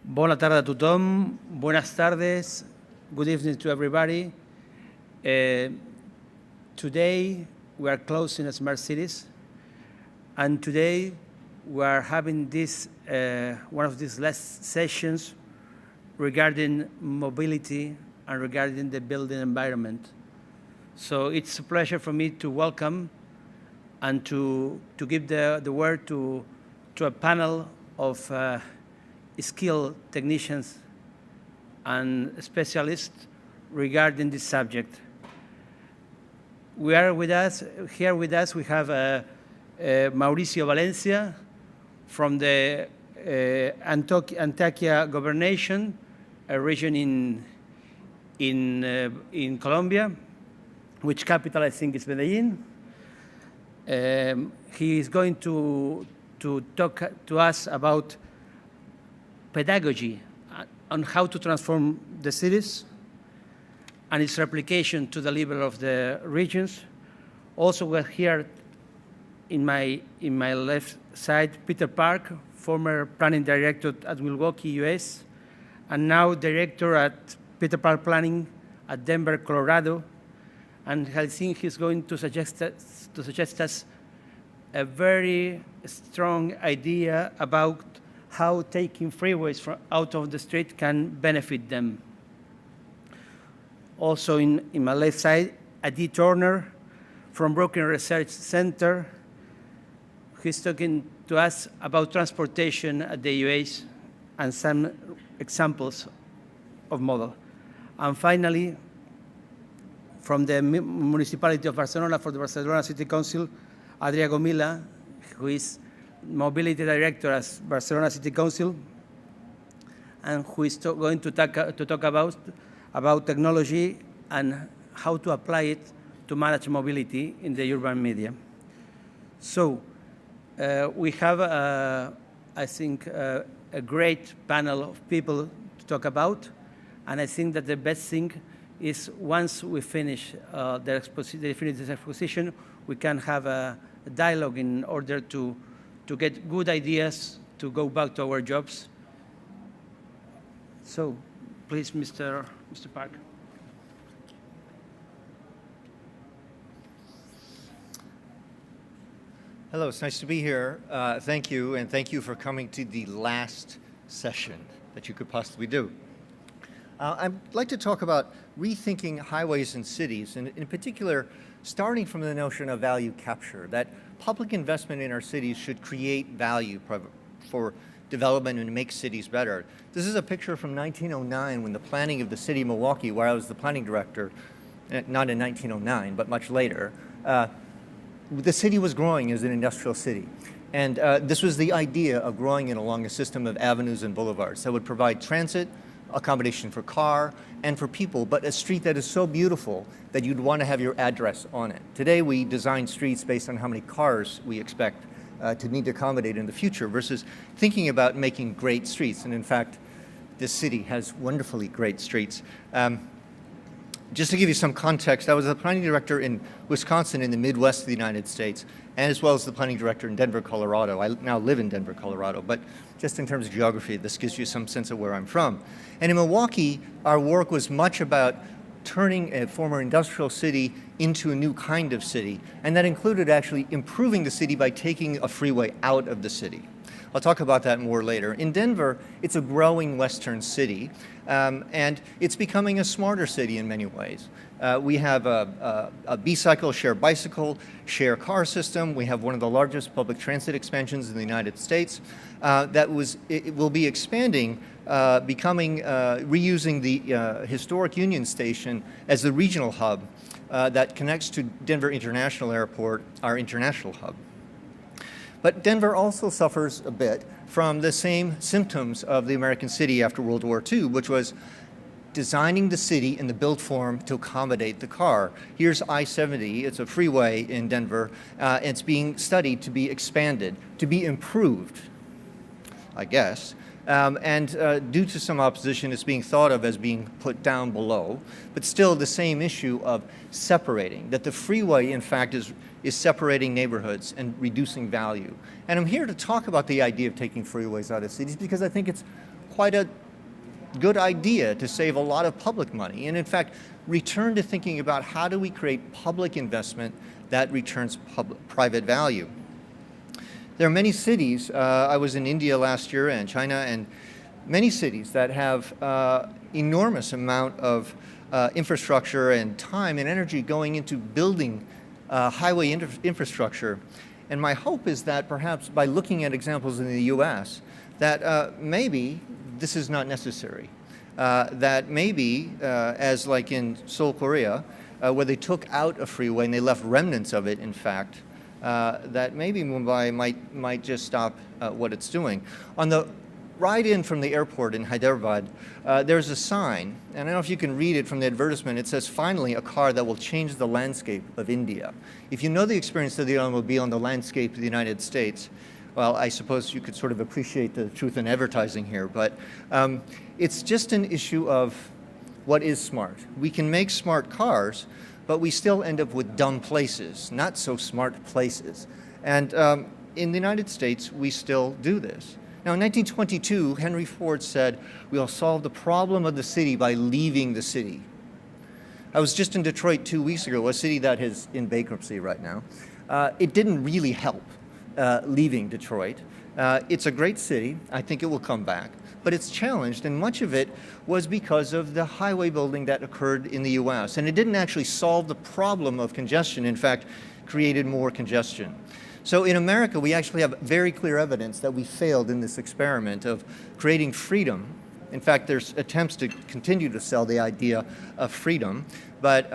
Bona tarda a tothom, buenas tardes, good evening to everybody. Today we are closing Smart Cities, and today we are having this one of these last sessions regarding mobility and regarding the building environment. So it's a pleasure for me to welcome and to give the word to a panel of skilled technicians and specialists regarding this subject. We are with us, here with us we have Mauricio Valencia from the Antioquia Governorate, a region in Colombia, which capital I think is Medellin. He is going to talk to us about pedagogy on how to transform the cities and its replication to the level of the regions. Also, we're here in my left side, Peter Park, former planning director at Milwaukee, US, and now director at Peter Park Planning at Denver, Colorado. And I think he's going to suggest us a very strong idea about how taking freeways out of the street can benefit them. Also in my left side, Adi Turner from Brooklyn Research Center. He's talking to us about transportation at the US and some examples of model. And finally, from the Municipality of Barcelona, for the Barcelona City Council, Adrià Gomila, who is Mobility Director at Barcelona City Council, and who is going to talk about technology and how to apply it to manage mobility in the urban media. So we have, I think, a great panel of people to talk about, and I think that the best thing is once we finish the exposition, we can have a dialogue in order to get good ideas to go back to our jobs. So, please, Mr. Park. Hello, it's nice to be here. Thank you, and thank you for coming to the last session that you could possibly do. I'd like to talk about rethinking highways and cities, and in particular, starting from the notion of value capture, that public investment in our cities should create value for development and make cities better. This is a picture from 1909 when the planning of the city of Milwaukee, where I was the planning director, not in 1909, but much later, the city was growing as an industrial city. And this was the idea of growing it along a system of avenues and boulevards that would provide transit, accommodation for car and for people, but a street that is so beautiful that you'd want to have your address on it. Today we design streets based on how many cars we expect to need to accommodate in the future versus thinking about making great streets. And in fact, this city has wonderfully great streets. Just to give you some context, I was the planning director in Wisconsin in the Midwest of the United States, and as well as the planning director in Denver, Colorado. I now live in Denver, Colorado, but just in terms of geography, this gives you some sense of where I'm from. And in Milwaukee, our work was much about turning a former industrial city into a new kind of city, and that included actually improving the city by taking a freeway out of the city. I'll talk about that more later. In Denver, it's a growing Western city, and it's becoming a smarter city in many ways. We have a B-cycle, share bicycle, share car system. We have one of the largest public transit expansions in the United States it will be expanding, reusing the historic Union Station as the regional hub that connects to Denver International Airport, our international hub. But Denver also suffers a bit from the same symptoms of the American city after World War II, which was designing the city in the built form to accommodate the car. Here's I-70, it's a freeway in Denver. It's being studied to be expanded, to be improved, I guess. Due to some opposition, it's being thought of as being put down below, but still the same issue of separating, that the freeway, in fact, is separating neighborhoods and reducing value. And I'm here to talk about the idea of taking freeways out of cities because I think it's quite a good idea to save a lot of public money, and in fact, return to thinking about how do we create public investment that returns private value. There are many cities, I was in India last year and China, and many cities that have enormous amount of infrastructure and time and energy going into building highway infrastructure. And my hope is that perhaps by looking at examples in the US, that maybe this is not necessary. That maybe, as like in Seoul, Korea, where they took out a freeway and they left remnants of it, in fact, that maybe Mumbai might just stop what it's doing. On the ride in from the airport in Hyderabad, there's a sign, and I don't know if you can read it from the advertisement. It says, "Finally, a car that will change the landscape of India." If you know the experience of the automobile on the landscape of the United States, well, I suppose you could sort of appreciate the truth in advertising here, but it's just an issue of what is smart. We can make smart cars, but we still end up with dumb places, not so smart places. And in the United States, we still do this. Now, in 1922, Henry Ford said, "We'll solve the problem of the city by leaving the city." I was just in Detroit 2 weeks ago, a city that is in bankruptcy right now. It didn't really help leaving Detroit. It's a great city. I think it will come back. But it's challenged, and much of it was because of the highway building that occurred in the US. And it didn't actually solve the problem of congestion. In fact, created more congestion. So in America, we actually have very clear evidence that we failed in this experiment of creating freedom. In fact, there's attempts to continue to sell the idea of freedom, but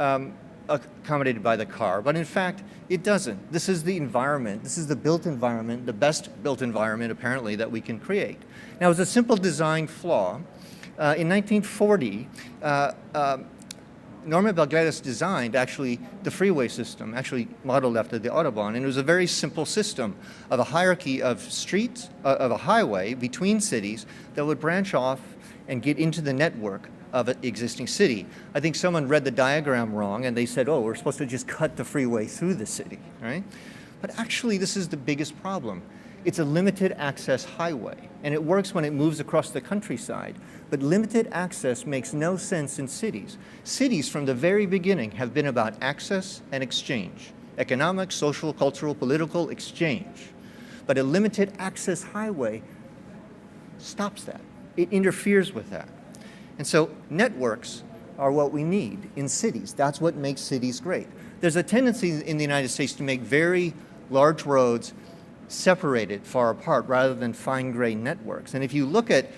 accommodated by the car. But in fact, it doesn't. This is the environment. This is the built environment, the best built environment, apparently, that we can create. Now, it's a simple design flaw. In 1940, Norman Belgradas designed actually the freeway system, actually modeled after the Autobahn, and it was a very simple system of a hierarchy of streets, of a highway between cities that would branch off and get into the network of an existing city. I think someone read the diagram wrong and they said, oh, we're supposed to just cut the freeway through the city, right? But actually, this is the biggest problem. It's a limited access highway, and it works when it moves across the countryside. But limited access makes no sense in cities. Cities from the very beginning have been about access and exchange. Economic, social, cultural, political exchange. But a limited access highway stops that. It interferes with that. And so networks are what we need in cities. That's what makes cities great. There's a tendency in the United States to make very large roads separated far apart rather than fine-grained networks. And if you look at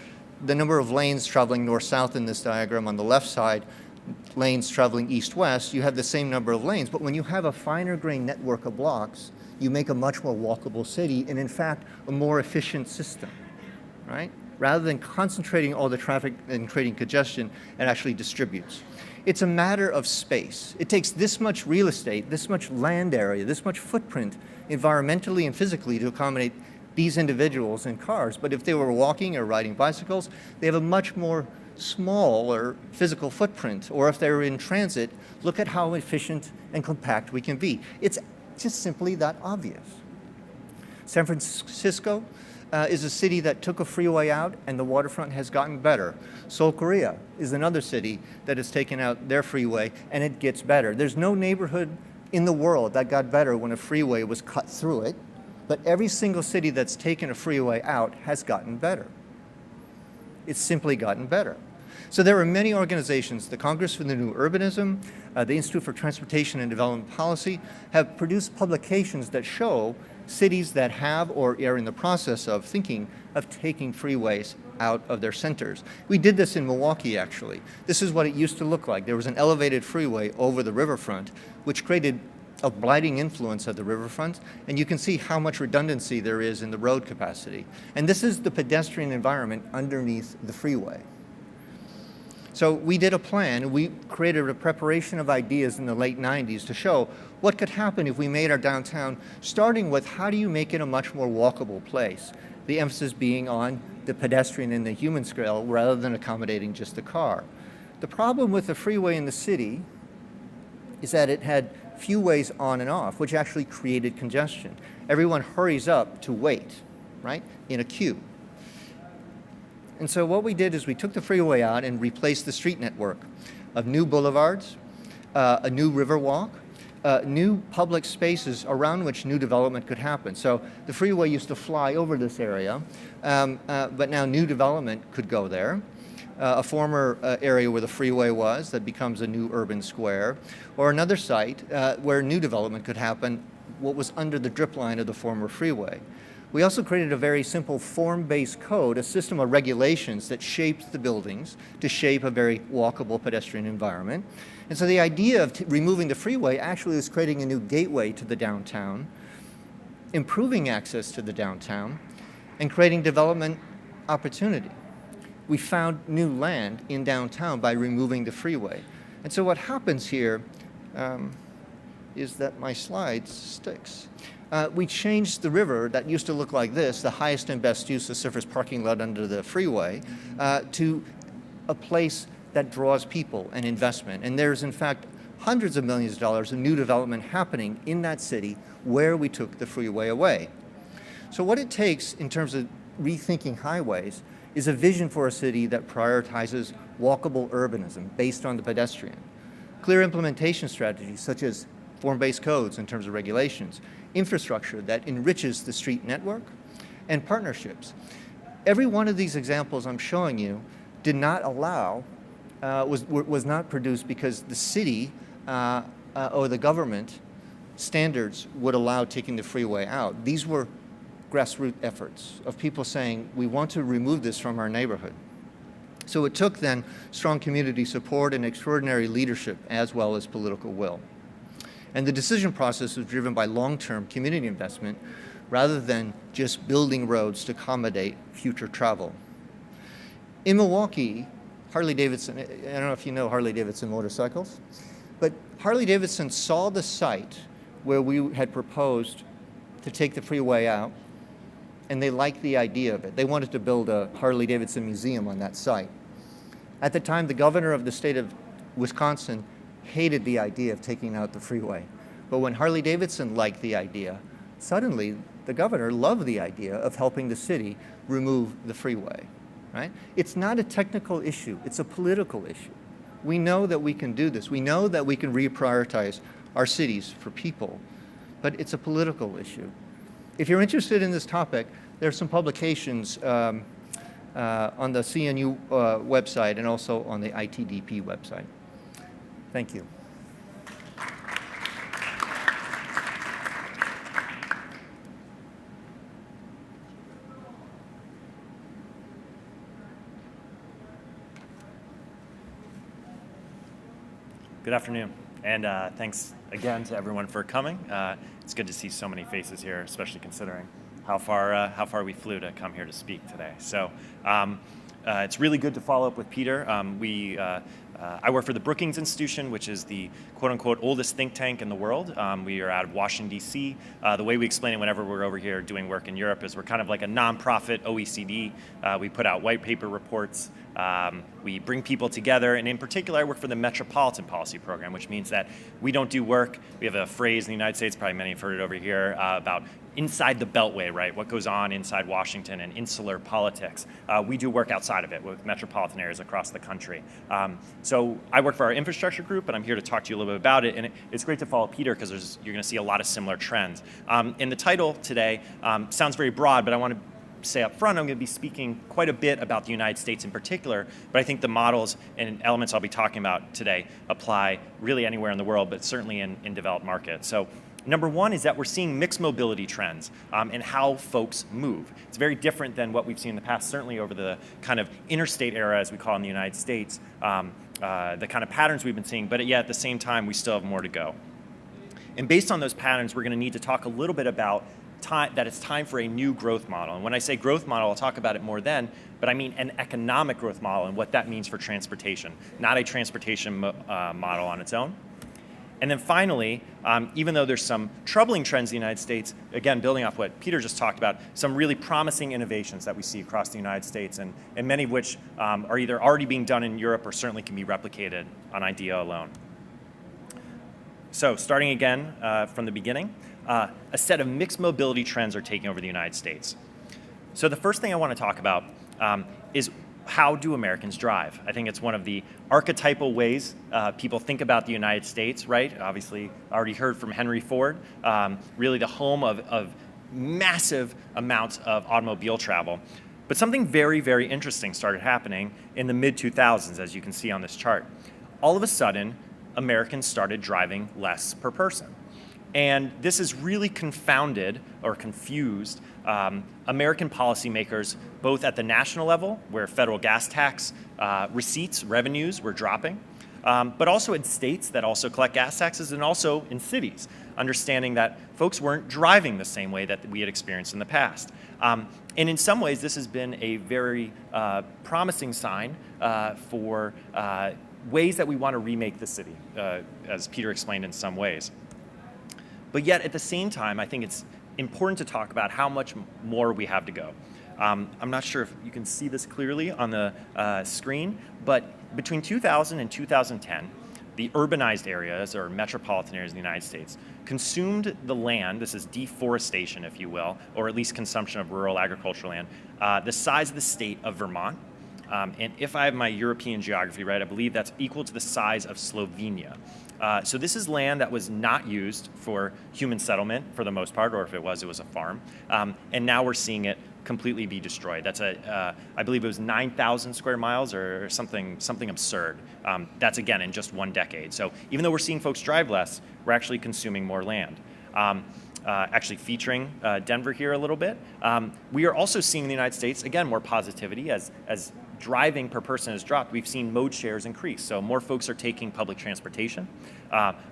the number of lanes traveling north-south in this diagram on the left side, lanes traveling east-west, you have the same number of lanes. But when you have a finer-grained network of blocks, you make a much more walkable city and, in fact, a more efficient system, right? Rather than concentrating all the traffic and creating congestion, it actually distributes. It's a matter of space. It takes this much real estate, this much land area, this much footprint, environmentally and physically, to accommodate these individuals in cars. But if they were walking or riding bicycles, they have a much more smaller physical footprint. Or if they were in transit, look at how efficient and compact we can be. It's just simply that obvious. San Francisco is a city that took a freeway out, and the waterfront has gotten better. Seoul, Korea is another city that has taken out their freeway, and it gets better. There's no neighborhood in the world that got better when a freeway was cut through it, but every single city that's taken a freeway out has gotten better. It's simply gotten better. So there are many organizations, the Congress for the New Urbanism, the Institute for Transportation and Development Policy, have produced publications that show cities that have or are in the process of thinking of taking freeways out of their centers. We did this in Milwaukee, actually. This is what it used to look like. There was an elevated freeway over the riverfront, which created a blighting influence of the riverfront, and you can see how much redundancy there is in the road capacity. And this is the pedestrian environment underneath the freeway. So we did a plan, and we created a preparation of ideas in the late 90s to show what could happen if we made our downtown, starting with how do you make it a much more walkable place? The emphasis being on the pedestrian and the human scale rather than accommodating just the car. The problem with the freeway in the city is that it had few ways on and off, which actually created congestion. Everyone hurries up to wait, right, in a queue. And so what we did is we took the freeway out and replaced the street network of new boulevards, a new river walk, new public spaces around which new development could happen. So the freeway used to fly over this area, but now new development could go there. A former area where the freeway was that becomes a new urban square, or another site where new development could happen, what was under the drip line of the former freeway. We also created a very simple form-based code, a system of regulations that shapes the buildings to shape a very walkable pedestrian environment. And so the idea of removing the freeway actually was creating a new gateway to the downtown, improving access to the downtown, and creating development opportunity. We found new land in downtown by removing the freeway. And so what happens here is that my slide sticks. We changed the river that used to look like this, the highest and best use of surface parking lot under the freeway, to a place that draws people and investment. And there's in fact hundreds of millions of dollars of new development happening in that city where we took the freeway away. So what it takes in terms of rethinking highways is a vision for a city that prioritizes walkable urbanism based on the pedestrian. Clear implementation strategies such as form-based codes in terms of regulations, infrastructure that enriches the street network, and partnerships. Every one of these examples I'm showing you did not allow, was not produced because the city or the government standards would allow taking the freeway out. These were grassroots efforts of people saying, we want to remove this from our neighborhood. So it took then strong community support and extraordinary leadership as well as political will. And the decision process was driven by long-term community investment rather than just building roads to accommodate future travel. In Milwaukee, Harley-Davidson, I don't know if you know Harley-Davidson motorcycles, but Harley-Davidson saw the site where we had proposed to take the freeway out, and they liked the idea of it. They wanted to build a Harley-Davidson museum on that site. At the time, the governor of the state of Wisconsin hated the idea of taking out the freeway. But when Harley-Davidson liked the idea, suddenly the governor loved the idea of helping the city remove the freeway, right? It's not a technical issue, it's a political issue. We know that we can do this. We know that we can reprioritize our cities for people, but it's a political issue. If you're interested in this topic, there are some publications on the CNU website and also on the ITDP website. Thank you. Good afternoon, and thanks again to everyone for coming. It's good to see so many faces here, especially considering how far we flew to come here to speak today. So it's really good to follow up with Peter. I work for the Brookings Institution, which is the quote-unquote oldest think tank in the world. We are out of Washington, D.C. The way we explain it whenever we're over here doing work in Europe is we're kind of like a nonprofit OECD. We put out white paper reports. We bring people together, and in particular, I work for the Metropolitan Policy Program, which means that we don't do work. We have a phrase in the United States, probably many have heard it over here, about inside the Beltway, right? What goes on inside Washington and insular politics. We do work outside of it with metropolitan areas across the country. So I work for our infrastructure group, and I'm here to talk to you a little bit about it. And it's great to follow Peter because you're going to see a lot of similar trends. And the title today sounds very broad, but I want to say up front, I'm going to be speaking quite a bit about the United States in particular, but I think the models and elements I'll be talking about today apply really anywhere in the world, but certainly in developed markets. So number one is that we're seeing mixed mobility trends and how folks move. It's very different than what we've seen in the past, certainly over the kind of interstate era, as we call it in the United States, the kind of patterns we've been seeing, but yet at the same time, we still have more to go. And based on those patterns, we're going to need to talk a little bit about that it's time for a new growth model. And when I say growth model, I'll talk about it more then, but I mean an economic growth model and what that means for transportation, not a transportation model on its own. And then finally, even though there's some troubling trends in the United States, again, building off what Peter just talked about, some really promising innovations that we see across the United States, and many of which are either already being done in Europe or certainly can be replicated on IDEA alone. So starting again from the beginning, a set of mixed mobility trends are taking over the United States. So the first thing I want to talk about is how do Americans drive? I think it's one of the archetypal ways people think about the United States, right? Obviously, already heard from Henry Ford, really the home of massive amounts of automobile travel. But something very, very interesting started happening in the mid-2000s, as you can see on this chart. All of a sudden, Americans started driving less per person. And this has really confounded or confused American policymakers, both at the national level, where federal gas tax receipts, revenues were dropping, but also in states that also collect gas taxes, and also in cities, understanding that folks weren't driving the same way that we had experienced in the past. And in some ways, this has been a very promising sign for ways that we want to remake the city, as Peter explained in some ways. But yet, at the same time, I think it's important to talk about how much more we have to go. I'm not sure if you can see this clearly on the screen, but between 2000 and 2010, the urbanized areas, or metropolitan areas in the United States, consumed the land, this is deforestation, if you will, or at least consumption of rural agricultural land, the size of the state of Vermont. And if I have my European geography right, I believe that's equal to the size of Slovenia. So this is land that was not used for human settlement for the most part, or if it was a farm. And now we're seeing it completely be destroyed. That's I believe it was 9,000 square miles or something absurd. That's again in just one decade. So even though we're seeing folks drive less, we're actually consuming more land. Actually featuring Denver here a little bit. We are also seeing in the United States, again, more positivity as driving per person has dropped. We've seen mode shares increase, so more folks are taking public transportation.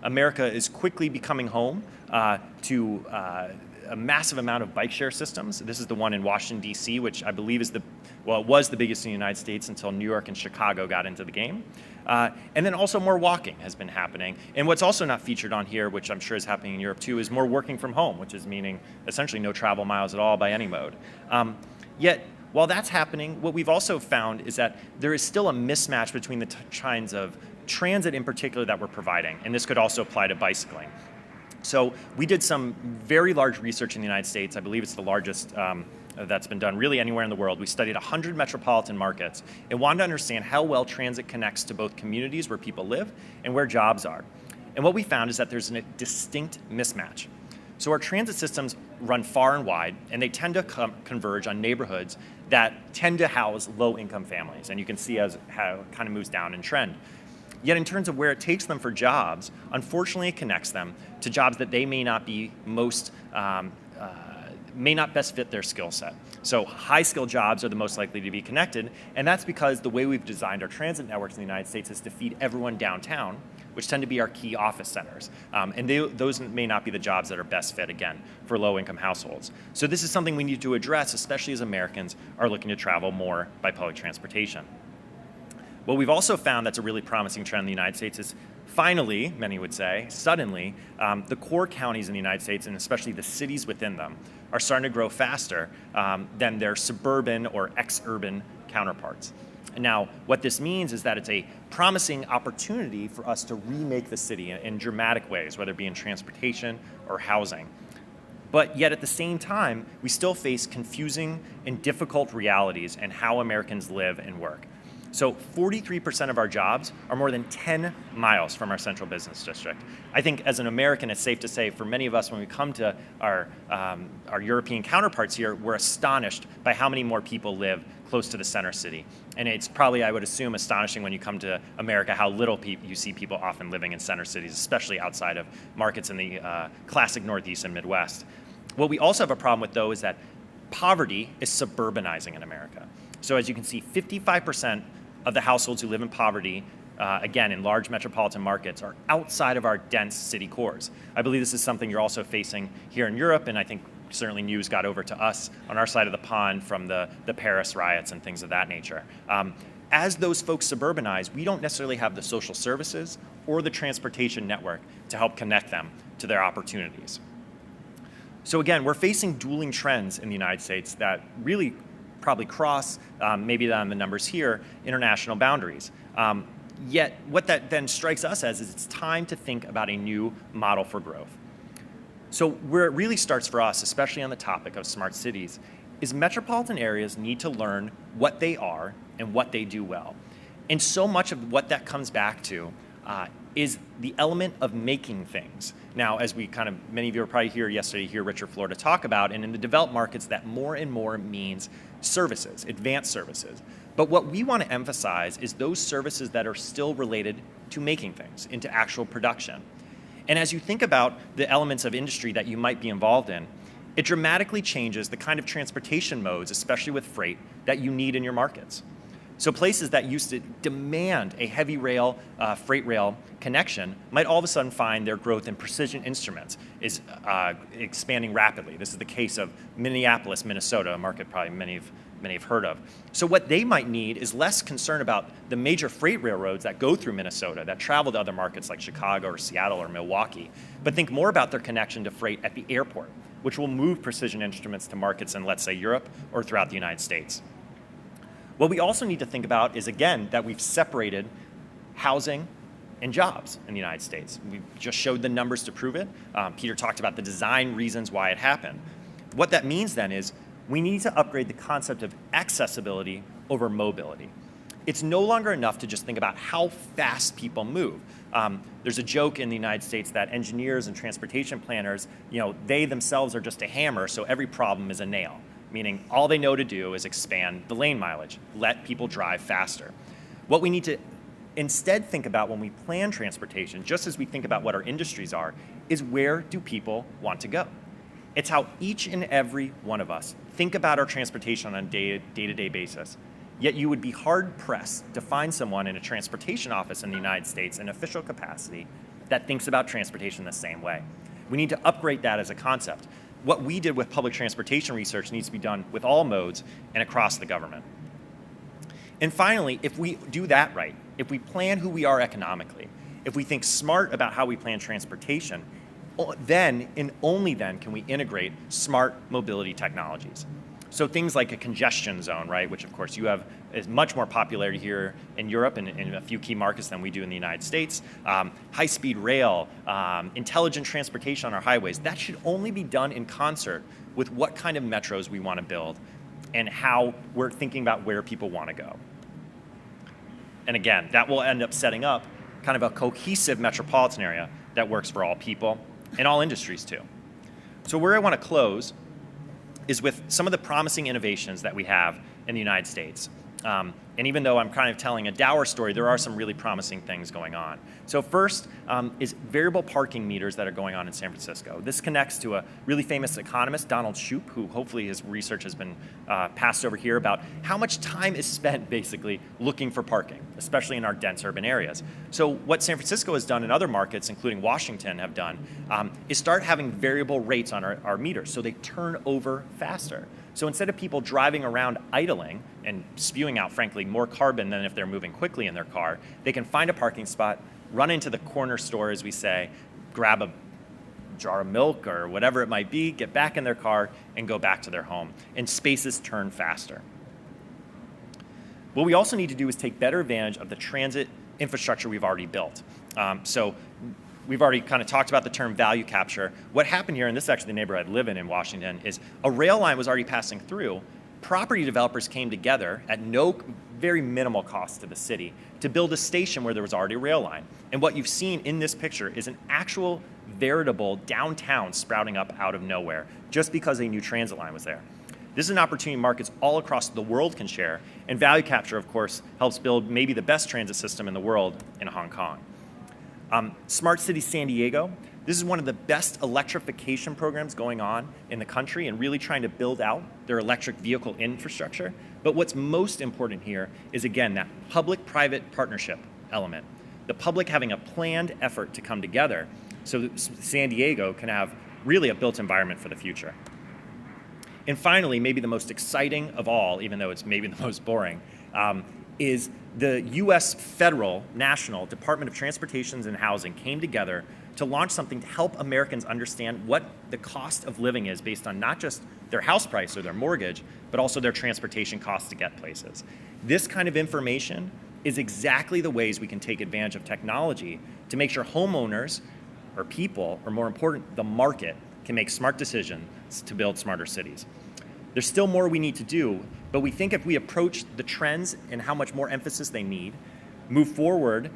America is quickly becoming home to a massive amount of bike share systems. This is the one in Washington, D.C., which I believe is it was the biggest in the United States until New York and Chicago got into the game. And then also more walking has been happening. And what's also not featured on here, which I'm sure is happening in Europe too, is more working from home, which is meaning essentially no travel miles at all by any mode. Yet, while that's happening, what we've also found is that there is still a mismatch between the kinds of transit in particular that we're providing. And this could also apply to bicycling. So we did some very large research in the United States. I believe it's the largest that's been done really anywhere in the world. We studied 100 metropolitan markets and wanted to understand how well transit connects to both communities where people live and where jobs are. And what we found is that there's a distinct mismatch. So our transit systems run far and wide, and they tend to converge on neighborhoods that tend to house low-income families. And you can see how it kind of moves down in trend. Yet in terms of where it takes them for jobs, unfortunately it connects them to jobs that they may not be may not best fit their skill set. So high-skilled jobs are the most likely to be connected, and that's because the way we've designed our transit networks in the United States is to feed everyone downtown, which tend to be our key office centers. And those may not be the jobs that are best fit, again, for low-income households. So this is something we need to address, especially as Americans are looking to travel more by public transportation. What we've also found that's a really promising trend in the United States is finally, many would say, suddenly, the core counties in the United States, and especially the cities within them, are starting to grow faster than their suburban or ex-urban counterparts. And now, what this means is that it's a promising opportunity for us to remake the city in dramatic ways, whether it be in transportation or housing. But yet at the same time, we still face confusing and difficult realities in how Americans live and work. So 43% of our jobs are more than 10 miles from our central business district. I think as an American, it's safe to say for many of us when we come to our European counterparts here, we're astonished by how many more people live close to the center city. And it's probably, I would assume, astonishing when you come to America how little you see people often living in center cities, especially outside of markets in the classic Northeast and Midwest. What we also have a problem with, though, is that poverty is suburbanizing in America. So as you can see, 55% of the households who live in poverty, again, in large metropolitan markets, are outside of our dense city cores. I believe this is something you're also facing here in Europe, and I think certainly news got over to us on our side of the pond from the Paris riots and things of that nature. As those folks suburbanize, we don't necessarily have the social services or the transportation network to help connect them to their opportunities. So again, we're facing dueling trends in the United States that really probably cross, maybe on the numbers here, international boundaries. Yet what that then strikes us as is it's time to think about a new model for growth. So where it really starts for us, especially on the topic of smart cities, is metropolitan areas need to learn what they are and what they do well. And so much of what that comes back to is the element of making things. Now, as many of you were probably here yesterday, hear Richard Florida talk about, and in the developed markets, that more and more means services, advanced services. But what we want to emphasize is those services that are still related to making things, into actual production. And as you think about the elements of industry that you might be involved in, it dramatically changes the kind of transportation modes, especially with freight, that you need in your markets. So places that used to demand a heavy rail, freight rail connection might all of a sudden find their growth in precision instruments is expanding rapidly. This is the case of Minneapolis, Minnesota, a market probably many have heard of. So what they might need is less concern about the major freight railroads that go through Minnesota, that travel to other markets like Chicago or Seattle or Milwaukee, but think more about their connection to freight at the airport, which will move precision instruments to markets in, let's say, Europe or throughout the United States. What we also need to think about is, again, that we've separated housing and jobs in the United States. We just showed the numbers to prove it. Peter talked about the design reasons why it happened. What that means then is we need to upgrade the concept of accessibility over mobility. It's no longer enough to just think about how fast people move. There's a joke in the United States that engineers and transportation planners, they themselves are just a hammer, so every problem is a nail. Meaning all they know to do is expand the lane mileage, let people drive faster. What we need to instead think about when we plan transportation, just as we think about what our industries are, is where do people want to go? It's how each and every one of us think about our transportation on a day-to-day basis. Yet you would be hard-pressed to find someone in a transportation office in the United States in official capacity that thinks about transportation the same way. We need to upgrade that as a concept. What we did with public transportation research needs to be done with all modes and across the government. And finally, if we do that right, if we plan who we are economically, if we think smart about how we plan transportation, then and only then can we integrate smart mobility technologies. So things like a congestion zone, right, which of course is much more popularity here in Europe and in a few key markets than we do in the United States. High-speed rail, intelligent transportation on our highways, that should only be done in concert with what kind of metros we want to build and how we're thinking about where people want to go. And again, that will end up setting up kind of a cohesive metropolitan area that works for all people and all industries too. So where I want to close is with some of the promising innovations that we have in the United States. And even though I'm kind of telling a dour story, there are some really promising things going on. So first is variable parking meters that are going on in San Francisco. This connects to a really famous economist, Donald Shoup, who hopefully his research has been passed over here about how much time is spent basically looking for parking, especially in our dense urban areas. So what San Francisco has done and other markets, including Washington, have done, is start having variable rates on our meters so they turn over faster. So instead of people driving around idling and spewing out, frankly, more carbon than if they're moving quickly in their car, they can find a parking spot, run into the corner store, as we say, grab a jar of milk or whatever it might be, get back in their car, and go back to their home. And spaces turn faster. What we also need to do is take better advantage of the transit infrastructure we've already built. So we've already kind of talked about the term value capture. What happened here, and this is actually the neighborhood I live in Washington, is a rail line was already passing through. Property developers came together at very minimal cost to the city to build a station where there was already a rail line. And what you've seen in this picture is an actual veritable downtown sprouting up out of nowhere just because a new transit line was there. This is an opportunity markets all across the world can share, and value capture, of course, helps build maybe the best transit system in the world in Hong Kong. Smart City San Diego, this is one of the best electrification programs going on in the country and really trying to build out their electric vehicle infrastructure. But what's most important here is, again, that public-private partnership element. The public having a planned effort to come together so that San Diego can have really a built environment for the future. And finally, maybe the most exciting of all, even though it's maybe the most boring, is the U.S. Federal National Department of Transportation and Housing came together to launch something to help Americans understand what the cost of living is based on not just their house price or their mortgage, but also their transportation costs to get places. This kind of information is exactly the ways we can take advantage of technology to make sure homeowners or people, or more important, the market, can make smart decisions to build smarter cities. There's still more we need to do, but we think if we approach the trends and how much more emphasis they need, move forward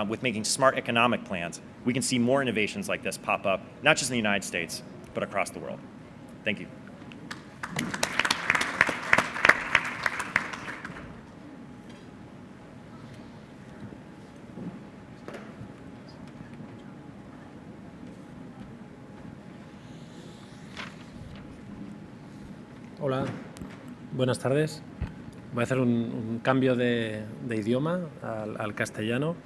with making smart economic plans, we can see more innovations like this pop up, not just in the United States, but across the world. Thank you. Hola, buenas tardes. Voy a hacer un cambio de idioma al castellano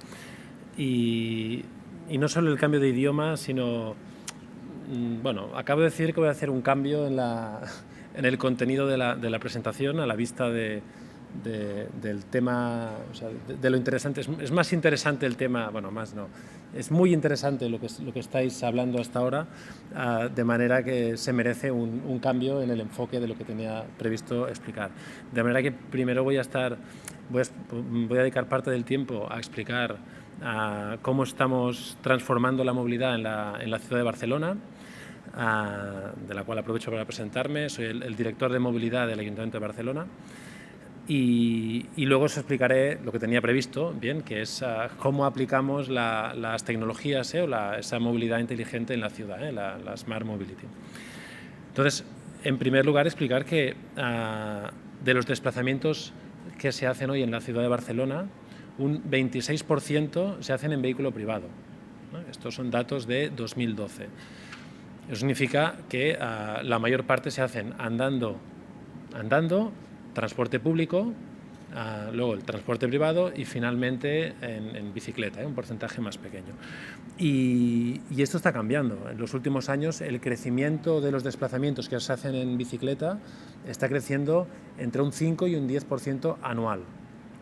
y no solo el cambio de idioma, sino, bueno, acabo de decir que voy a hacer un cambio en el contenido de la presentación a la vista del tema, o sea, de lo interesante. Es más interesante el tema, bueno, más no, es muy interesante lo que estáis hablando hasta ahora, de manera que se merece un cambio en el enfoque de lo que tenía previsto explicar. De manera que primero voy a dedicar parte del tiempo a explicar cómo estamos transformando la movilidad en la ciudad de Barcelona, de la cual aprovecho para presentarme. Soy el director de movilidad del Ayuntamiento de Barcelona. Y luego os explicaré lo que tenía previsto, bien, que es cómo aplicamos las tecnologías o esa movilidad inteligente en la ciudad, la Smart Mobility. Entonces, en primer lugar, explicar que de los desplazamientos que se hacen hoy en la ciudad de Barcelona, un 26% se hacen en vehículo privado, ¿no? Estos son datos de 2012. Eso significa que la mayor parte se hacen andando, transporte público, luego el transporte privado y finalmente en bicicleta, un porcentaje más pequeño. Y esto está cambiando. En los últimos años el crecimiento de los desplazamientos que se hacen en bicicleta está creciendo entre un 5 y un 10% anual.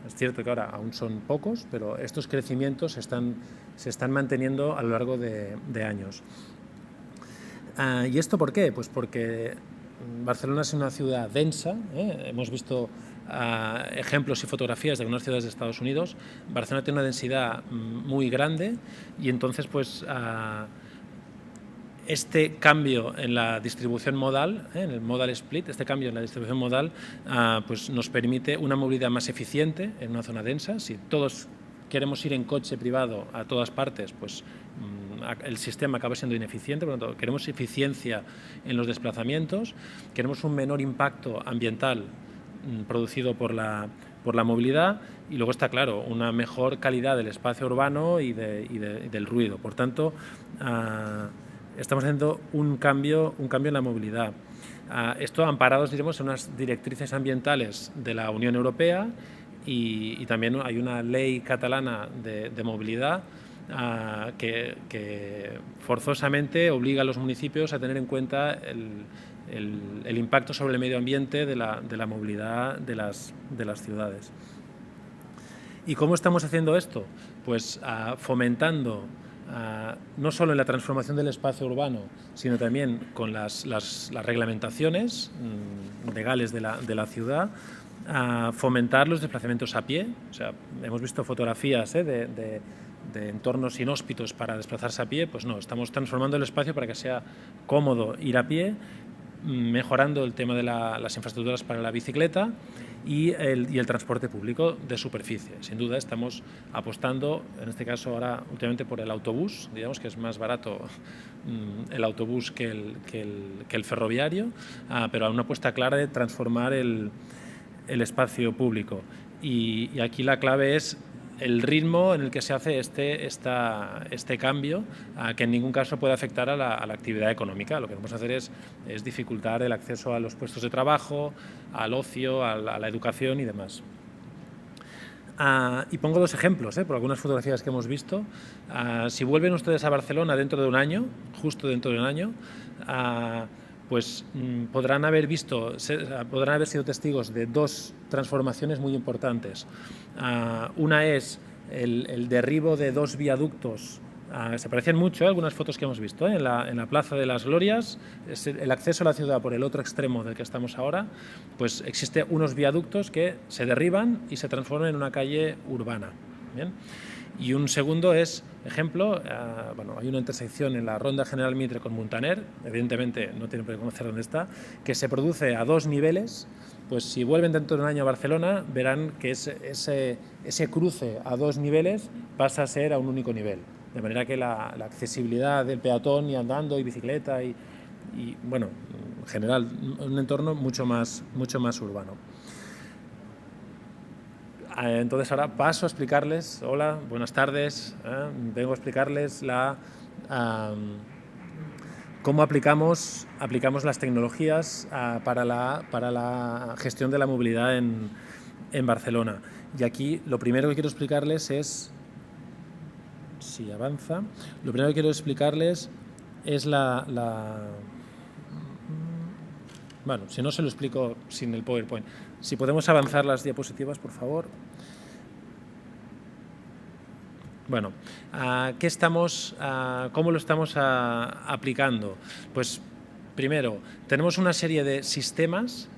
Es cierto que ahora aún son pocos, pero estos crecimientos se están manteniendo a lo largo de años. ¿Y esto por qué? Pues porque Barcelona es una ciudad densa, hemos visto ejemplos y fotografías de algunas ciudades de Estados Unidos. Barcelona tiene una densidad muy grande y entonces pues este cambio en la distribución modal, en el modal split, este cambio en la distribución modal pues nos permite una movilidad más eficiente en una zona densa. Si todos queremos ir en coche privado a todas partes, pues el sistema acaba siendo ineficiente. Por lo tanto, queremos eficiencia en los desplazamientos, queremos un menor impacto ambiental producido por la movilidad y luego está claro, una mejor calidad del espacio urbano y del ruido. Por tanto, estamos haciendo un cambio en la movilidad. Esto amparados, diremos, en unas directrices ambientales de la Unión Europea y también hay una ley catalana de movilidad que forzosamente obliga a los municipios a tener en cuenta el impacto sobre el medio ambiente de la movilidad de las ciudades. ¿Y cómo estamos haciendo esto? Pues fomentando no solo en la transformación del espacio urbano, sino también con las reglamentaciones legales de la ciudad, fomentar los desplazamientos a pie. O sea, hemos visto fotografías de entornos inhóspitos para desplazarse a pie. Pues no, estamos transformando el espacio para que sea cómodo ir a pie, mejorando el tema de las infraestructuras para la bicicleta y el transporte público de superficie. Sin duda estamos apostando, en este caso ahora últimamente por el autobús, digamos que es más barato el autobús que el ferroviario, pero a una apuesta clara de transformar el espacio público. Y aquí la clave es el ritmo en el que se hace este cambio, que en ningún caso puede afectar a la actividad económica. Lo que vamos a hacer es dificultar el acceso a los puestos de trabajo, al ocio, a la educación y demás. Y pongo dos ejemplos, por algunas fotografías que hemos visto. Si vuelven ustedes a Barcelona dentro de un año, justo dentro de un año, pues podrán haber sido testigos de dos transformaciones muy importantes. Una es el derribo de dos viaductos, se parecen mucho algunas fotos que hemos visto en la Plaza de las Glorias, es el acceso a la ciudad por el otro extremo del que estamos ahora, pues existen unos viaductos que se derriban y se transforman en una calle urbana. ¿Bien? Y un segundo es, ejemplo, bueno, hay una intersección en la Ronda General Mitre con Muntaner, evidentemente no tienen por qué conocer dónde está, que se produce a 2 niveles. Pues si vuelven dentro de un año a Barcelona, verán que ese cruce a 2 niveles pasa a ser a un único nivel. De manera que la accesibilidad del peatón y andando y bicicleta y bueno, en general, un entorno mucho más urbano. Entonces ahora paso a explicarles, hola, buenas tardes, vengo a explicarles cómo aplicamos las tecnologías para la gestión de la movilidad en Barcelona. Y aquí lo primero que quiero explicarles es, si avanza, lo primero que quiero explicarles es bueno, si no se lo explico sin el PowerPoint. Si podemos avanzar las diapositivas, por favor. Bueno, ¿cómo lo estamos aplicando? Pues primero, tenemos una serie de sistemas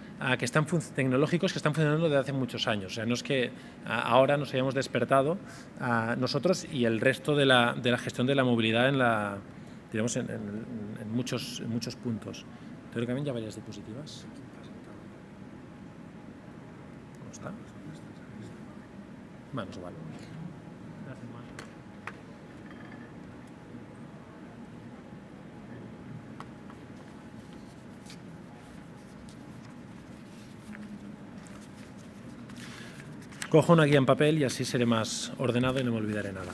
tecnológicos que están funcionando desde hace muchos años. O sea, no es que ahora nos hayamos despertado nosotros y el resto de la gestión de la movilidad en muchos puntos. Teóricamente ya varias diapositivas. ¿Cómo está? Bueno, igual. Cojo una guía en papel y así seré más ordenado y no me olvidaré nada.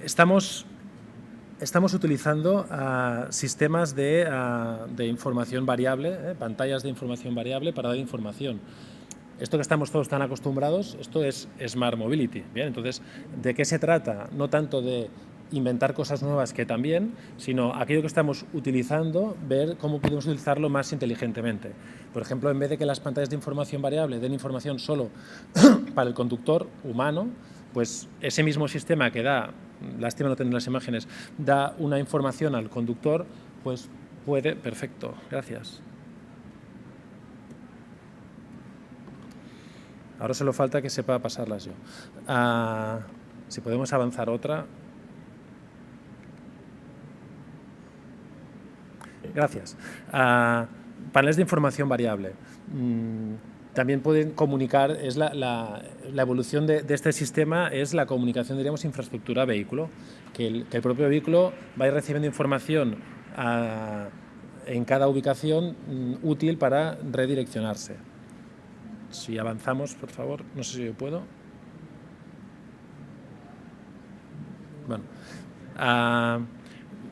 Estamos utilizando sistemas de información variable, pantallas de información variable para dar información. Esto que estamos todos tan acostumbrados, esto es Smart Mobility. Bien, entonces, ¿de qué se trata? No tanto de inventar cosas nuevas, que también, sino aquello que estamos utilizando, ver cómo podemos utilizarlo más inteligentemente. Por ejemplo, en vez de que las pantallas de información variable den información solo para el conductor humano, pues ese mismo sistema que da, lástima no tener las imágenes, da una información al conductor, pues puede, perfecto, gracias. Ahora solo falta que sepa pasarlas yo. Si podemos avanzar otra. Gracias. Paneles de información variable. También pueden comunicar, la evolución de este sistema es la comunicación, diríamos, infraestructura-vehículo, que el propio vehículo va a ir recibiendo información en cada ubicación útil para redireccionarse. Si avanzamos, por favor, no sé si yo puedo. Bueno.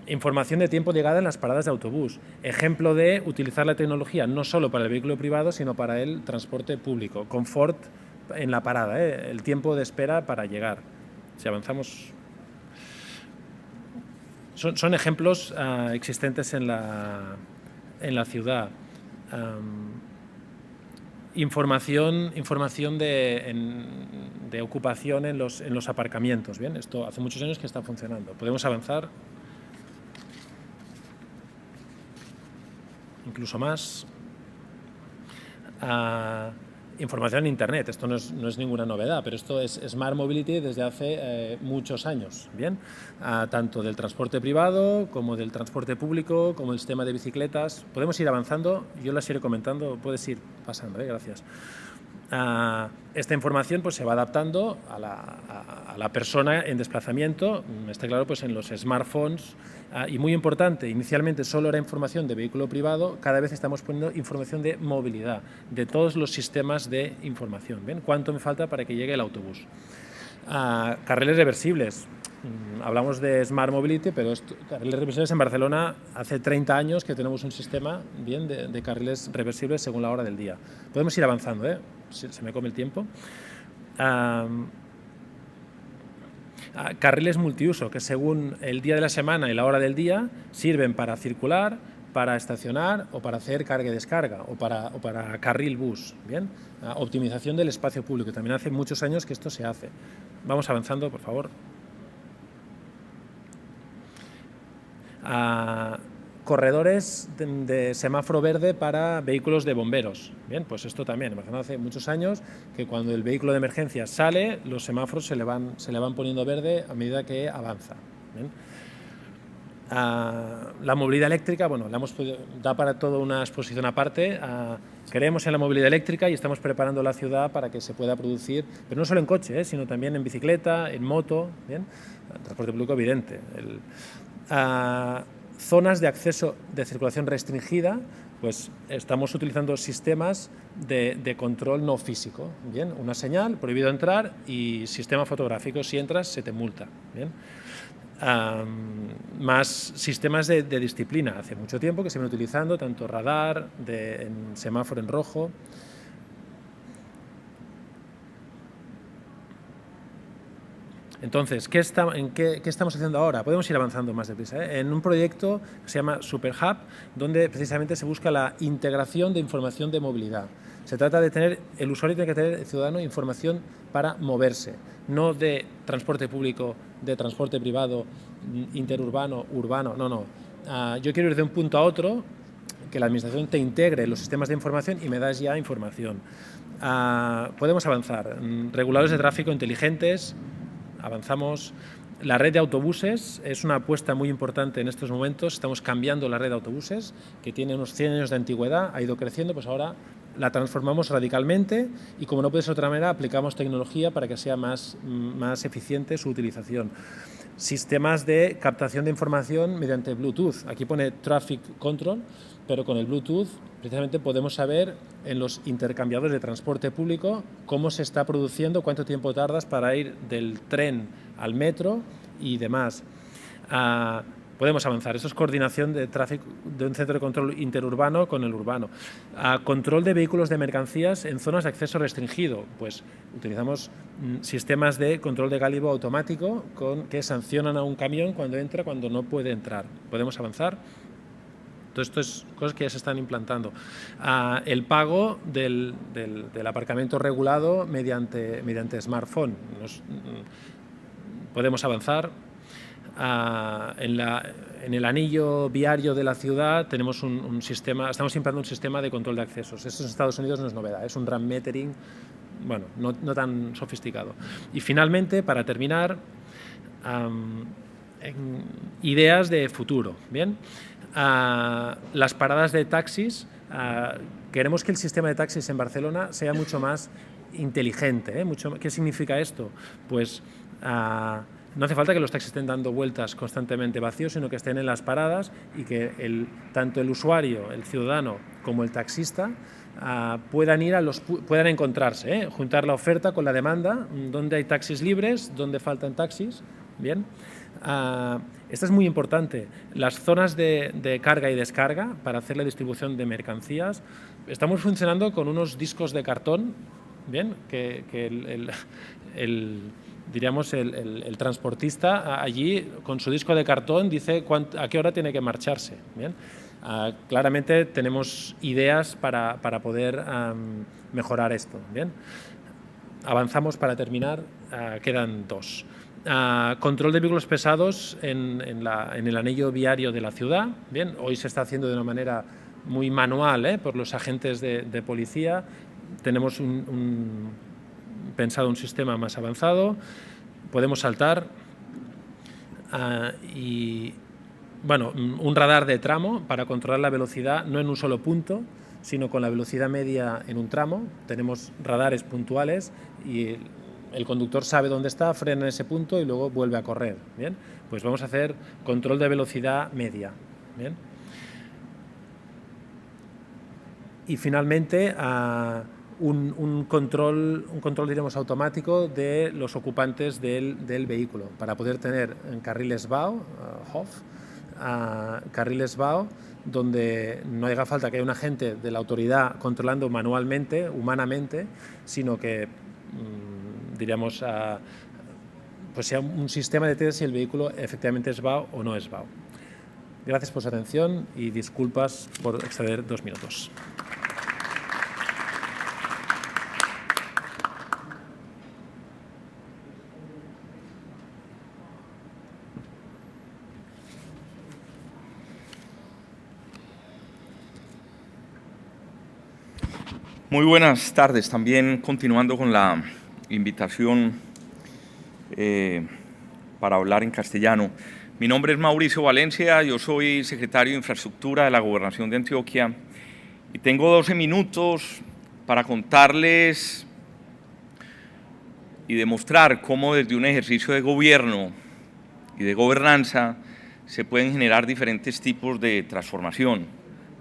Información de tiempo de llegada en las paradas de autobús. Ejemplo de utilizar la tecnología no solo para el vehículo privado, sino para el transporte público. Confort en la parada, el tiempo de espera para llegar. Si avanzamos. Son ejemplos existentes en la ciudad. Información de ocupación en los aparcamientos. Bien, esto hace muchos años que está funcionando. ¿Podemos avanzar? Incluso más. Información en Internet. Esto no es ninguna novedad, pero esto es Smart Mobility desde hace muchos años. Bien, tanto del transporte privado como del transporte público, como el sistema de bicicletas. Podemos ir avanzando, yo las iré comentando, puedes ir pasando, gracias. Esta información pues, se va adaptando a la persona en desplazamiento, está claro, pues, en los smartphones. Y muy importante, inicialmente solo era información de vehículo privado, cada vez estamos poniendo información de movilidad, de todos los sistemas de información. ¿Bien? ¿Cuánto me falta para que llegue el autobús? Carriles reversibles. Hablamos de Smart Mobility, pero carriles reversibles en Barcelona hace 30 años que tenemos un sistema bien de carriles reversibles según la hora del día. Podemos ir avanzando, se me come el tiempo. Carriles multiuso, que según el día de la semana y la hora del día sirven para circular, para estacionar o para hacer carga y descarga o para carril bus. ¿Bien? Optimización del espacio público. También hace muchos años que esto se hace. Vamos avanzando, por favor. corredores de semáforo verde para vehículos de bomberos. Bien, pues esto también, en Barcelona hace muchos años que cuando el vehículo de emergencia sale, los semáforos se le van poniendo verde a medida que avanza. Bien. La movilidad eléctrica, bueno, da para toda una exposición aparte. Creemos en la movilidad eléctrica y estamos preparando la ciudad para que se pueda producir, pero no solo en coche, sino también en bicicleta, en moto, ¿bien? Transporte público evidente. Zonas de acceso de circulación restringida, pues estamos utilizando sistemas de control no físico. Bien, una señal, prohibido entrar, y sistema fotográfico, si entras se te multa. Bien. Más sistemas de disciplina. Hace mucho tiempo que se vienen utilizando tanto radar, en semáforo en rojo. Entonces, ¿qué estamos haciendo ahora? Podemos ir avanzando más deprisa, ¿eh? En un proyecto que se llama SuperHub, donde precisamente se busca la integración de información de movilidad. Se trata de tener, el usuario tiene que tener, el ciudadano, información para moverse, no de transporte público, de transporte privado, interurbano, urbano, no. Yo quiero ir de un punto a otro, que la administración te integre los sistemas de información y me das ya información. Podemos avanzar. Reguladores de tráfico inteligentes, avanzamos. La red de autobuses es una apuesta muy importante en estos momentos. Estamos cambiando la red de autobuses, que tiene unos 100 años de antigüedad, ha ido creciendo, pues ahora la transformamos radicalmente y, como no puede ser de otra manera, aplicamos tecnología para que sea más eficiente su utilización. Sistemas de captación de información mediante Bluetooth. Aquí pone Traffic Control, pero con el Bluetooth precisamente podemos saber en los intercambiadores de transporte público cómo se está produciendo, cuánto tiempo tardas para ir del tren al metro y demás. Podemos avanzar. Eso es coordinación de tráfico de un centro de control interurbano con el urbano. Control de vehículos de mercancías en zonas de acceso restringido. Pues utilizamos sistemas de control de gálibo automático que sancionan a un camión cuando entra, cuando no puede entrar. Podemos avanzar. Todo esto es cosas que ya se están implantando. El pago del aparcamiento regulado mediante smartphone. Podemos avanzar. En el anillo viario de la ciudad tenemos un sistema, estamos implantando un sistema de control de accesos. Esto en Estados Unidos no es novedad, es un RAM metering, bueno, no tan sofisticado. Y finalmente, para terminar, ideas de futuro. Bien, las paradas de taxis. Queremos que el sistema de taxis en Barcelona sea mucho más inteligente, ¿eh? ¿Qué significa esto? Pues no hace falta que los taxis estén dando vueltas constantemente vacíos, sino que estén en las paradas y que tanto el usuario, el ciudadano, como el taxista puedan encontrarse, ¿eh? Juntar la oferta con la demanda, dónde hay taxis libres, dónde faltan taxis. Bien. Esto es muy importante. Las zonas de carga y descarga para hacer la distribución de mercancías. Estamos funcionando con unos discos de cartón, bien, que diríamos el transportista allí con su disco de cartón dice a qué hora tiene que marcharse. Bien. Claramente tenemos ideas para poder mejorar esto. Bien. Avanzamos para terminar, quedan dos. Control de vehículos pesados en el anillo viario de la ciudad. Bien, hoy se está haciendo de una manera muy manual, por los agentes de policía. Tenemos pensado un sistema más avanzado. Podemos saltar y, bueno, un radar de tramo para controlar la velocidad no en un solo punto, sino con la velocidad media en un tramo. Tenemos radares puntuales y el conductor sabe dónde está, frena en ese punto y luego vuelve a correr. Bien, pues vamos a hacer control de velocidad media. Bien. Y finalmente un control diremos automático de los ocupantes del vehículo para poder tener en carriles BAO, carriles BAO, donde no haga falta que haya un agente de la autoridad controlando manualmente, humanamente, sino que diríamos pues sea un sistema de test si el vehículo efectivamente es BAO o no es BAO. Gracias por su atención y disculpas por exceder 2 minutos. Muy buenas tardes. También continuando con la invitación para hablar en castellano. Mi nombre es Mauricio Valencia, yo soy secretario de Infraestructura de la Gobernación de Antioquia y tengo 12 minutos para contarles y demostrar cómo desde un ejercicio de gobierno y de gobernanza se pueden generar diferentes tipos de transformación.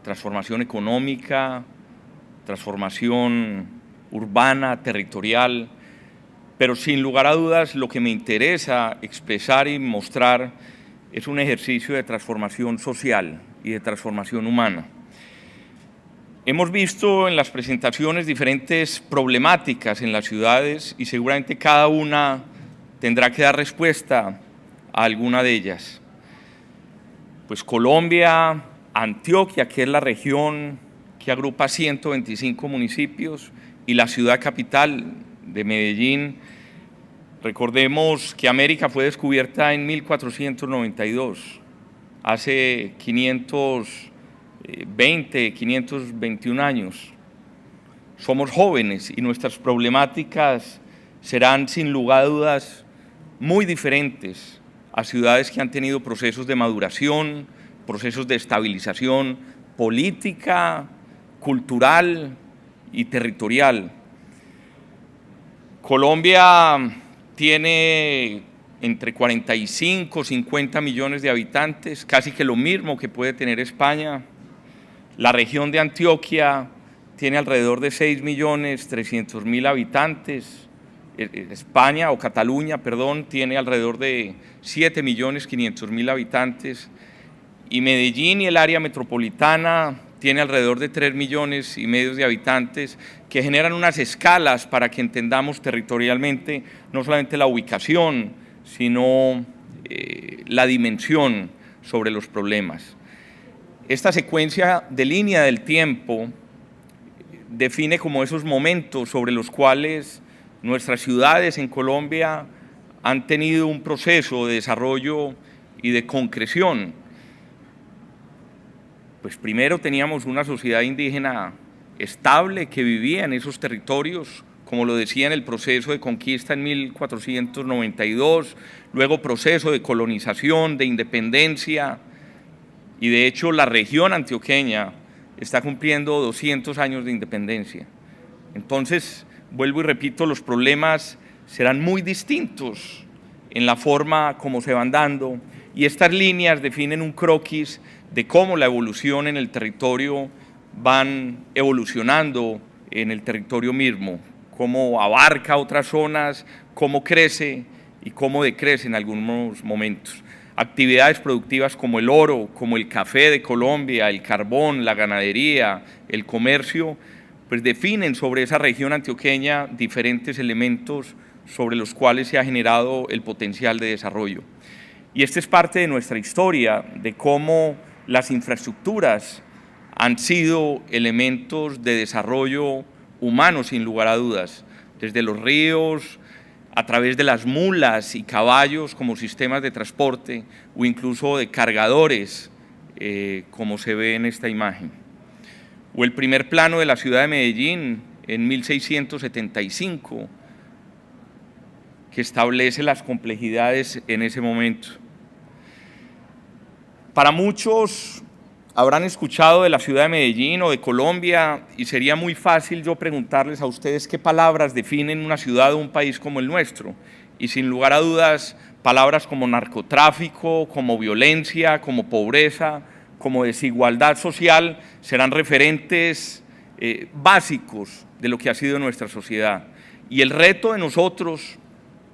Transformación económica, transformación urbana, territorial, pero sin lugar a dudas lo que me interesa expresar y mostrar es un ejercicio de transformación social y de transformación humana. Hemos visto en las presentaciones diferentes problemáticas en las ciudades y seguramente cada una tendrá que dar respuesta a alguna de ellas. Pues Colombia, Antioquia, que es la región que agrupa 125 municipios, y la ciudad capital de Medellín. Recordemos que América fue descubierta en 1492, hace 521 años. Somos jóvenes y nuestras problemáticas serán sin lugar a dudas muy diferentes a ciudades que han tenido procesos de maduración, procesos de estabilización política, cultural y territorial. Colombia tiene entre 45 y 50 millones de habitantes, casi que lo mismo que puede tener España. La región de Antioquia tiene alrededor de 6.300.000 habitantes. España, o Cataluña, perdón, tiene alrededor de 7.500.000 habitantes. Y Medellín y el área metropolitana tiene alrededor de 3,5 millones de habitantes, que generan unas escalas para que entendamos territorialmente no solamente la ubicación, sino la dimensión sobre los problemas. Esta secuencia de línea del tiempo define como esos momentos sobre los cuales nuestras ciudades en Colombia han tenido un proceso de desarrollo y de concreción. Pues primero teníamos una sociedad indígena estable que vivía en esos territorios, como lo decía en el proceso de conquista en 1492, luego proceso de colonización, de independencia, y de hecho la región antioqueña está cumpliendo 200 años de independencia. Entonces, vuelvo y repito, los problemas serán muy distintos en la forma como se van dando, y estas líneas definen un croquis de cómo la evolución en el territorio van evolucionando en el territorio mismo, cómo abarca otras zonas, cómo crece y cómo decrece en algunos momentos. Actividades productivas como el oro, como el café de Colombia, el carbón, la ganadería, el comercio, pues definen sobre esa región antioqueña diferentes elementos sobre los cuales se ha generado el potencial de desarrollo. Y esta es parte de nuestra historia, de cómo las infraestructuras han sido elementos de desarrollo humano sin lugar a dudas, desde los ríos, a través de las mulas y caballos como sistemas de transporte o incluso de cargadores, como se ve en esta imagen. O el primer plano de la ciudad de Medellín en 1675, que establece las complejidades en ese momento. Para muchos habrán escuchado de la ciudad de Medellín o de Colombia y sería muy fácil yo preguntarles a ustedes qué palabras definen una ciudad o un país como el nuestro. Y sin lugar a dudas, palabras como narcotráfico, como violencia, como pobreza, como desigualdad social serán referentes básicos de lo que ha sido nuestra sociedad. Y el reto de nosotros,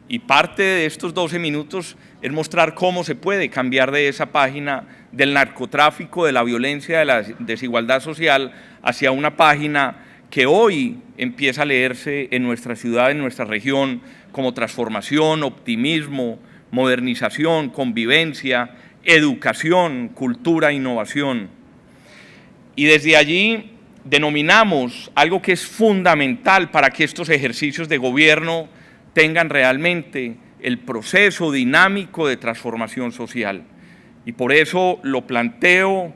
y parte de estos 12 minutos, es mostrar cómo se puede cambiar de esa página del narcotráfico, de la violencia, de la desigualdad social, hacia una página que hoy empieza a leerse en nuestra ciudad, en nuestra región, como transformación, optimismo, modernización, convivencia, educación, cultura, innovación. Y desde allí denominamos algo que es fundamental para que estos ejercicios de gobierno tengan realmente el proceso dinámico de transformación social. Y por eso lo planteo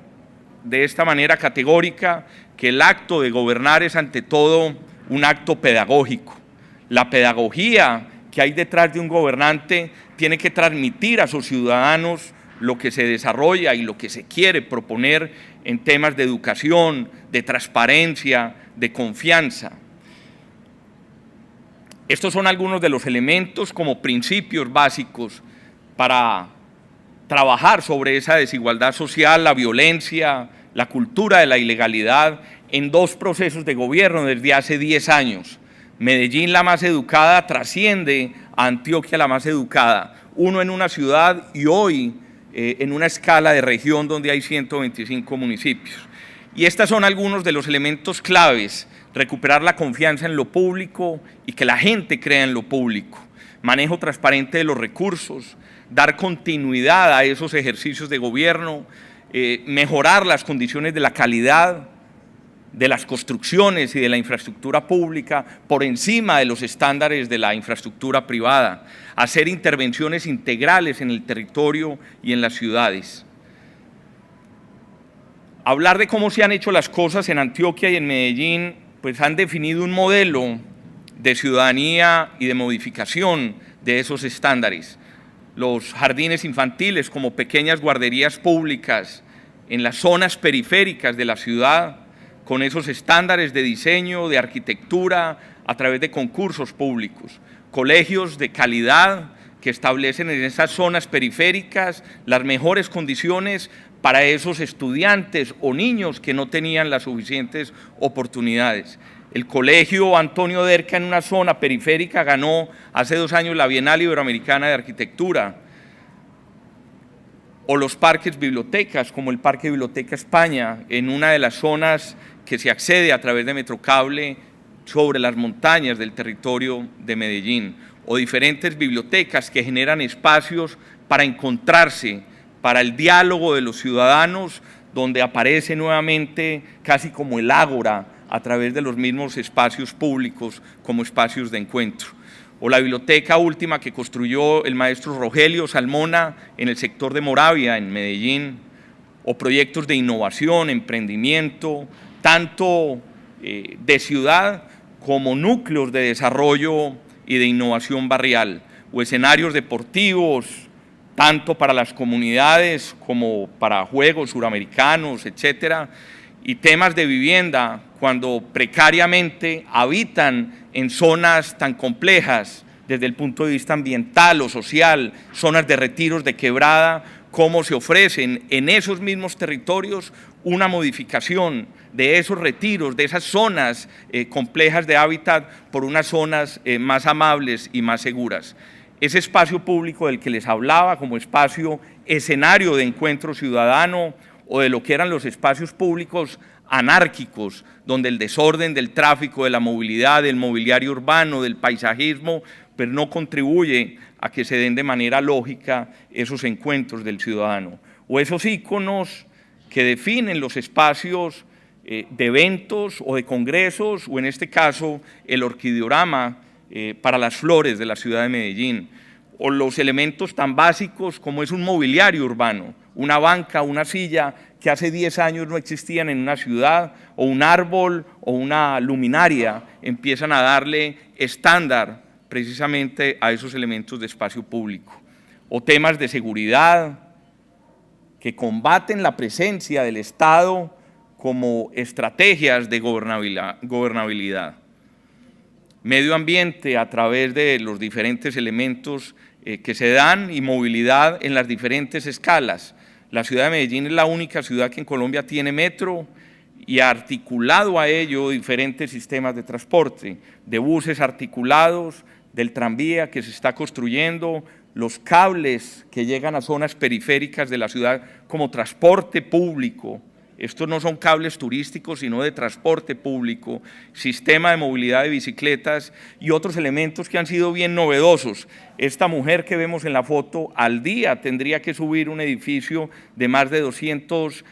de esta manera categórica que el acto de gobernar es ante todo un acto pedagógico. La pedagogía que hay detrás de un gobernante tiene que transmitir a sus ciudadanos lo que se desarrolla y lo que se quiere proponer en temas de educación, de transparencia, de confianza. Estos son algunos de los elementos como principios básicos para trabajar sobre esa desigualdad social, la violencia, la cultura de la ilegalidad en dos procesos de gobierno desde hace 10 años. Medellín, la más educada, trasciende a Antioquia, la más educada. Uno en una ciudad y hoy en una escala de región donde hay 125 municipios. Y estos son algunos de los elementos claves: recuperar la confianza en lo público y que la gente crea en lo público, manejo transparente de los recursos, dar continuidad a esos ejercicios de gobierno, mejorar las condiciones de la calidad de las construcciones y de la infraestructura pública por encima de los estándares de la infraestructura privada, hacer intervenciones integrales en el territorio y en las ciudades. Hablar de cómo se han hecho las cosas en Antioquia y en Medellín, pues han definido un modelo de ciudadanía y de modificación de esos estándares. Los jardines infantiles como pequeñas guarderías públicas en las zonas periféricas de la ciudad, con esos estándares de diseño, de arquitectura, a través de concursos públicos. Colegios de calidad que establecen en esas zonas periféricas las mejores condiciones para esos estudiantes o niños que no tenían las suficientes oportunidades. El Colegio Antonio Derca en una zona periférica ganó hace 2 años la Bienal Iberoamericana de Arquitectura. O los parques bibliotecas, como el Parque Biblioteca España, en una de las zonas que se accede a través de Metrocable sobre las montañas del territorio de Medellín, o diferentes bibliotecas que generan espacios para encontrarse, para el diálogo de los ciudadanos, donde aparece nuevamente casi como el ágora a través de los mismos espacios públicos como espacios de encuentro. O la biblioteca última que construyó el maestro Rogelio Salmona en el sector de Moravia, en Medellín, o proyectos de innovación, emprendimiento, tanto de ciudad como núcleos de desarrollo y de innovación barrial, o escenarios deportivos, tanto para las comunidades como para juegos suramericanos, etcétera, y temas de vivienda cuando precariamente habitan en zonas tan complejas desde el punto de vista ambiental o social, zonas de retiros de quebrada, cómo se ofrecen en esos mismos territorios una modificación de esos retiros, de esas zonas complejas de hábitat por unas zonas más amables y más seguras. Ese espacio público del que les hablaba como espacio escenario de encuentro ciudadano o de lo que eran los espacios públicos anárquicos, donde el desorden del tráfico, de la movilidad, del mobiliario urbano, del paisajismo, pero no contribuye a que se den de manera lógica esos encuentros del ciudadano. O esos íconos que definen los espacios de eventos o de congresos, o en este caso el orquideorama para las flores de la ciudad de Medellín, o los elementos tan básicos como es un mobiliario urbano, una banca, una silla que hace 10 años no existían en una ciudad, o un árbol o una luminaria, empiezan a darle estándar precisamente a esos elementos de espacio público. O temas de seguridad que combaten la presencia del Estado como estrategias de gobernabilidad. Medio ambiente a través de los diferentes elementos que se dan y movilidad en las diferentes escalas. La ciudad de Medellín es la única ciudad que en Colombia tiene metro y ha articulado a ello diferentes sistemas de transporte, de buses articulados, del tranvía que se está construyendo, los cables que llegan a zonas periféricas de la ciudad como transporte público. Estos no son cables turísticos, sino de transporte público, sistema de movilidad de bicicletas y otros elementos que han sido bien novedosos. Esta mujer que vemos en la foto al día tendría que subir un edificio de más de 200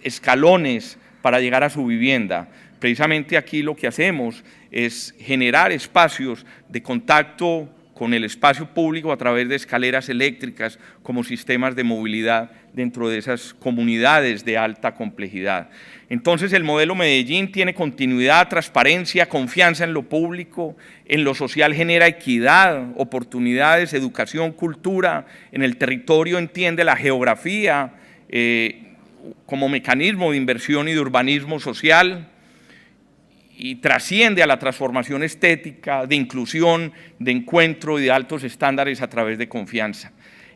escalones para llegar a su vivienda. Precisamente aquí lo que hacemos es generar espacios de contacto con el espacio público a través de escaleras eléctricas como sistemas de movilidad dentro de esas comunidades de alta complejidad. Entonces el modelo Medellín tiene continuidad, transparencia, confianza en lo público, en lo social genera equidad, oportunidades, educación, cultura, en el territorio entiende la geografía como mecanismo de inversión y de urbanismo social, y trasciende a la transformación estética, de inclusión, de encuentro y de altos estándares a través de confianza.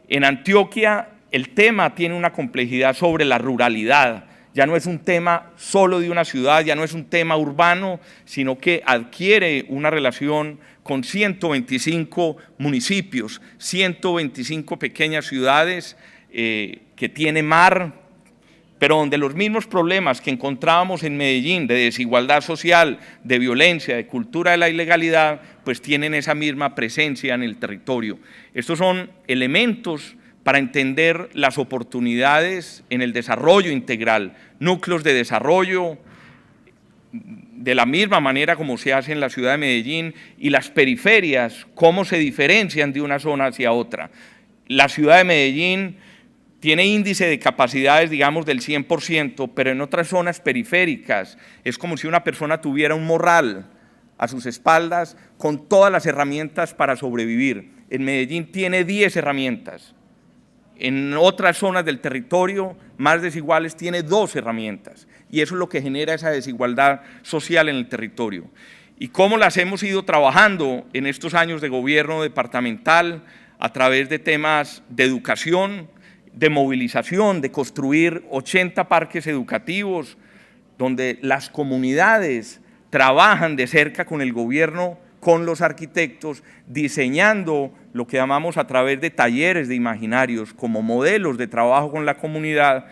En Antioquia el tema tiene una complejidad sobre la ruralidad, ya no es un tema solo de una ciudad, ya no es un tema urbano, sino que adquiere una relación con 125 municipios, 125 pequeñas ciudades que tiene mar, pero donde los mismos problemas que encontrábamos en Medellín de desigualdad social, de violencia, de cultura de la ilegalidad, pues tienen esa misma presencia en el territorio. Estos son elementos para entender las oportunidades en el desarrollo integral, núcleos de desarrollo, de la misma manera como se hace en la ciudad de Medellín, y las periferias, cómo se diferencian de una zona hacia otra. La ciudad de Medellín tiene índice de capacidades, digamos, del 100%, pero en otras zonas periféricas es como si una persona tuviera un morral a sus espaldas con todas las herramientas para sobrevivir. En Medellín tiene 10 herramientas. En otras zonas del territorio más desiguales tiene 2 herramientas. Y eso es lo que genera esa desigualdad social en el territorio. Y cómo las hemos ido trabajando en estos años de gobierno departamental a través de temas de educación, de movilización, de construir 80 parques educativos, donde las comunidades trabajan de cerca con el gobierno, con los arquitectos, diseñando lo que llamamos a través de talleres de imaginarios, como modelos de trabajo con la comunidad,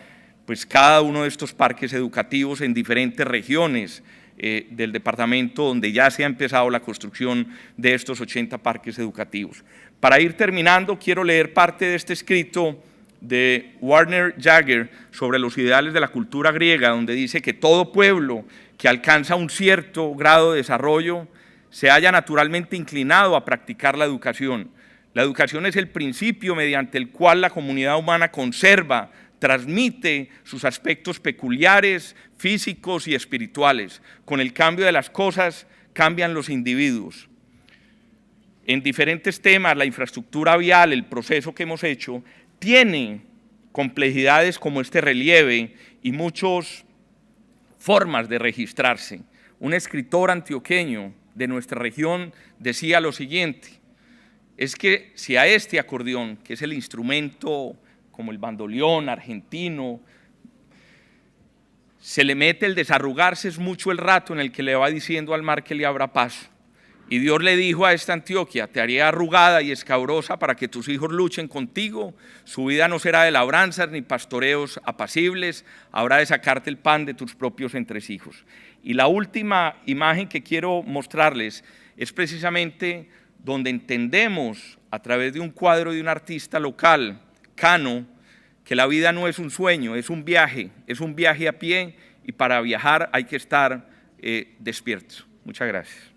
pues cada uno de estos parques educativos en diferentes regiones del departamento donde ya se ha empezado la construcción de estos 80 parques educativos. Para ir terminando, quiero leer parte de este escrito de Werner Jaeger sobre los ideales de la cultura griega, donde dice que todo pueblo que alcanza un cierto grado de desarrollo se halla naturalmente inclinado a practicar la educación. La educación es el principio mediante el cual la comunidad humana conserva, transmite sus aspectos peculiares, físicos y espirituales. Con el cambio de las cosas cambian los individuos. En diferentes temas, la infraestructura vial, el proceso que hemos hecho, tiene complejidades como este relieve y muchas formas de registrarse. Un escritor antioqueño de nuestra región decía lo siguiente: es que si a este acordeón, que es el instrumento como el bandoleón argentino, se le mete el desarrugarse, es mucho el rato en el que le va diciendo al mar que le abra paso. Y Dios le dijo a esta Antioquia: te haré arrugada y escabrosa para que tus hijos luchen contigo. Su vida no será de labranzas ni pastoreos apacibles, habrá de sacarte el pan de tus propios entresijos. Y la última imagen que quiero mostrarles es precisamente donde entendemos a través de un cuadro de un artista local, Cano, que la vida no es un sueño, es un viaje a pie, y para viajar hay que estar despiertos. Muchas gracias.